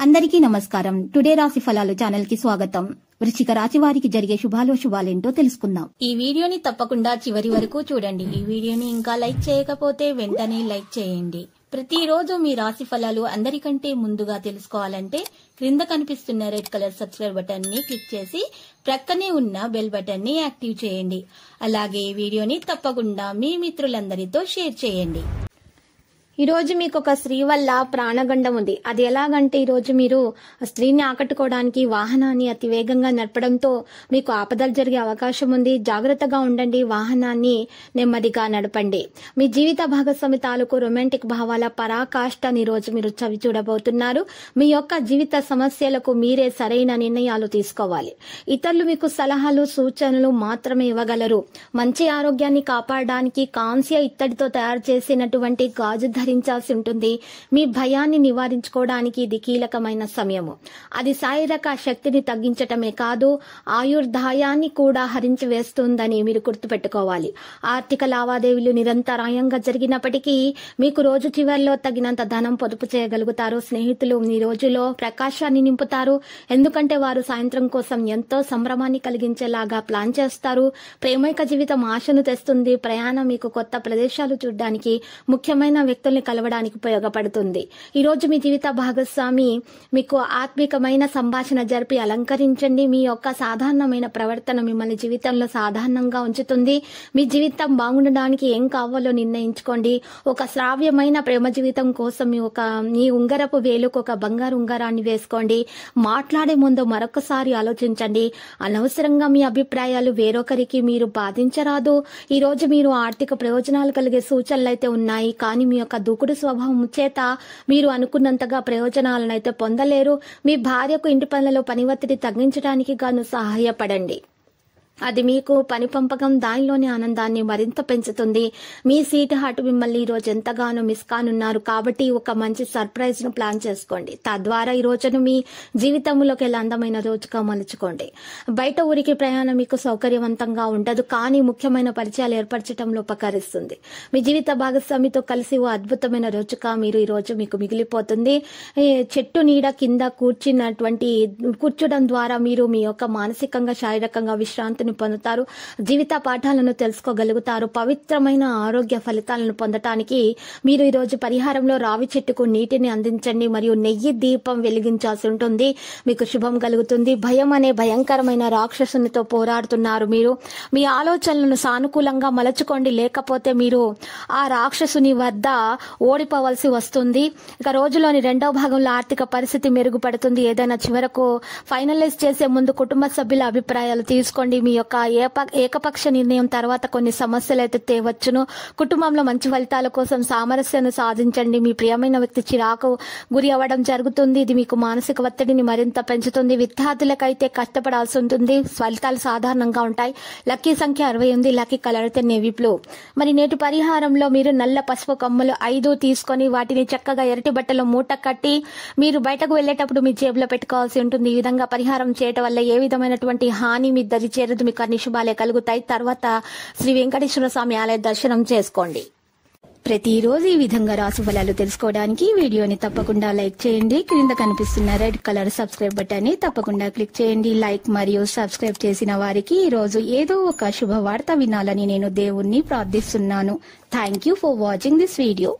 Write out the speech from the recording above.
అందరికీ నమస్కారం. టుడే రాశి ఫలాలు ఛానల్ కి స్వాగతం. వృశ్చిక రాశి వారికి జరిగే శుభాలేంటో తెలుసుకుందాం. ఈ వీడియోని తప్పకుండా చివరి వరకు చూడండి. ఈ వీడియోని ఇంకా లైక్ చేయకపోతే వెంటనే లైక్ చేయండి. ప్రతిరోజు మీ రాశి ఫలాలు అందరికంటే ముందుగా తెలుసుకోవాలంటే క్రింద కనిపిస్తున్న రెడ్ కలర్ సబ్స్క్రైబ్ బటన్ ని క్లిక్ చేసి ప్రక్కనే ఉన్న బెల్ బటన్ ని యాక్టివ్ చేయండి. అలాగే ఈ వీడియోని తప్పకుండా మీ మిత్రులందరితో షేర్ చేయండి. ఈ రోజు మీకు ఒక స్త్రీ వల్ల ప్రాణగండం ఉంది. అది ఎలాగంటే ఈ రోజు మీరు స్త్రీని ఆకట్టుకోవడానికి వాహనాన్ని అతి వేగంగా నడపడంతో మీకు ఆపదలు జరిగే అవకాశం ఉంది. జాగ్రత్తగా ఉండండి. వాహనాన్ని నెమ్మదిగా నడపండి. మీ జీవిత భాగస్వామి తాలూకు రొమాంటిక్ భావాల పరాకాష్ఠని ఈ రోజు మీరు చవి చూడబోతున్నారు. మీ యొక్క జీవిత సమస్యలకు మీరే సరైన నిర్ణయాలు తీసుకోవాలి. ఇతరులు మీకు సలహాలు సూచనలు మాత్రమే ఇవ్వగలరు. మంచి ఆరోగ్యాన్ని కాపాడడానికి కాంస్య ఇత్తడితో తయారు చేసినటువంటి గాజు ధరించాల్సి ఉంటుంది. మీ భయాన్ని నివారించుకోవడానికి ఇది కీలకమైన సమయము. అది శారీరక శక్తిని తగ్గించటమే కాదు, ఆయుర్దాయాన్ని కూడా హరించి వేస్తుందని మీరు గుర్తుపెట్టుకోవాలి. ఆర్థిక లావాదేవీలు నిరంతరాయంగా జరిగినప్పటికీ మీకు రోజు చివరిలో తగినంత ధనం పొదుపు చేయగలుగుతారు. స్నేహితులు ఈ రోజులో ప్రకాశాన్ని నింపుతారు. ఎందుకంటే వారు సాయంత్రం కోసం ఎంతో సంభ్రమాన్ని కలిగించేలాగా ప్లాన్ చేస్తారు. ప్రేమైక జీవితం ఆశను తెస్తుంది. ప్రయాణం మీకు కొత్త ప్రదేశాలు చూడడానికి, ముఖ్యమైన వ్యక్తుల్ని కలవడానికి ఉపయోగపడుతుంది. ఈ రోజు మీ జీవిత భాగస్వామి మీకు ఆత్మికమైన సంభాషణ జరిపి అలంకరించండి. మీ యొక్క సాధారణమైన ప్రవర్తన మిమ్మల్ని జీవితంలో సాధారణంగా ఉంచుతుంది. మీ జీవితం బాగుండడానికి ఏం కావాలో నిర్ణయించుకోండి. ఒక శ్రావ్యమైన ప్రేమ జీవితం కోసం మీ ఉంగరపు వేలుకు ఒక బంగారు ఉంగరాన్ని వేసుకోండి. మాట్లాడే ముందు మరొకసారి ఆలోచించండి. అనవసరంగా మీ అభిప్రాయాలు వేరొకరికి మీరు బాధించరాదు. ఈ రోజు మీరు ఆర్థిక ప్రయోజనాలు కలిగే సూచనలు అయితే ఉన్నాయి. కానీ మీ యొక్క దూకుడు స్వభావం చేత మీరు అనుకున్నంతగా ప్రయోజనాలను అయితే పొందలేరు. మీ భార్యకు ఇంటి పనులలో పని ఒత్తిడి తగ్గించడానికి గాను సహాయపడండి. అది మీకు పని పంపకం దానిలోని ఆనందాన్ని మరింత పెంచుతుంది. మీ సీట్ హార్ట్ మిమ్మల్ని ఈ రోజు ఎంతగానో మిస్ కానున్నారు. కాబట్టి ఒక మంచి సర్ప్రైజ్ ను ప్లాన్ చేసుకోండి. తద్వారా ఈ రోజును మీ జీవితంలోకి వెళ్ళి అందమైన రోజుగా మలుచుకోండి. బయట ఊరికి ప్రయాణం మీకు సౌకర్యవంతంగా ఉండదు, కానీ ముఖ్యమైన పరిచయాలు ఏర్పరచడంలో ఉపకరిస్తుంది. మీ జీవిత భాగస్వామితో కలిసి ఓ అద్భుతమైన రోజుగా మీరు ఈ రోజు మీకు మిగిలిపోతుంది. చెట్టు నీడ కింద కూర్చోడం ద్వారా మీరు మీ యొక్క మానసికంగా శారీరకంగా విశ్రాంతిని పొందుతారు. జీవిత పాఠాలను తెలుసుకోగలుగుతారు. పవిత్రమైన ఆరోగ్య ఫలితాలను పొందటానికి మీరు ఈ రోజు పరిహారంలో రావి చెట్టుకు నీటిని అందించండి మరియు నెయ్యి దీపం వెలిగించాల్సి ఉంటుంది. మీకు శుభం కలుగుతుంది. భయం అనే భయంకరమైన రాక్షసునితో పోరాడుతున్నారు. మీరు మీ ఆలోచనలను సానుకూలంగా మలచుకోండి, లేకపోతే మీరు ఆ రాక్షసుని వద్ద ఓడిపోవలసి వస్తుంది. ఇక రోజులోని రెండవ భాగంలో ఆర్థిక పరిస్థితి మెరుగుపడుతుంది. ఏదైనా చివరకు ఫైనలైజ్ చేసే ముందు కుటుంబ సభ్యుల అభిప్రాయాలు తీసుకోండి. మీ యొక్క ఏకపక్ష నిర్ణయం తర్వాత కొన్ని సమస్యలు అయితే తేవచ్చును. కుటుంబంలో మంచి ఫలితాల కోసం సామరస్యాన్ని సాధించండి. మీ ప్రియమైన వ్యక్తి చిరాకు గురి అవ్వడం జరుగుతుంది. ఇది మీకు మానసిక ఒత్తిడిని మరింత పెంచుతుంది. విద్యార్థులకైతే కష్టపడాల్సి ఉంటుంది. ఫలితాలు సాధారణంగా ఉంటాయి. లక్కీ సంఖ్య 68, లక్కీ కలర్ అయితే నేవీ బ్లూ. మరి నేటి పరిహారంలో మీరు నల్ల పసుపు కొమ్మలు 5 తీసుకొని వాటిని చక్కగా ఎరటి బట్టలో మూట కట్టి మీరు బయటకు వెళ్లేటప్పుడు మీ జేబులో పెట్టుకోవాల్సి ఉంటుంది. ఈ విధంగా పరిహారం చేయటం వల్ల ఏ విధమైనటువంటి హాని మీ దరి చేరదు. మీకు అన్ని శుభాలే కలుగుతాయి. తర్వాత శ్రీ వెంకటేశ్వర స్వామి ఆలయ దర్శనం చేసుకోండి. ప్రతిరోజు ఈ విధంగా రాశి ఫలాలు తెలుసుకోవడానికి వీడియోని తప్పకుండా లైక్ చేయండి. క్రింద కనిపిస్తున్న రెడ్ కలర్ సబ్స్క్రైబ్ బటన్ ని తప్పకుండా క్లిక్ చేయండి. లైక్ మరియు సబ్స్క్రైబ్ చేసిన వారికి ఈ రోజు ఏదో ఒక శుభవార్త వినాలని నేను దేవుణ్ణి ప్రార్థిస్తున్నాను. Thank you for watching this video.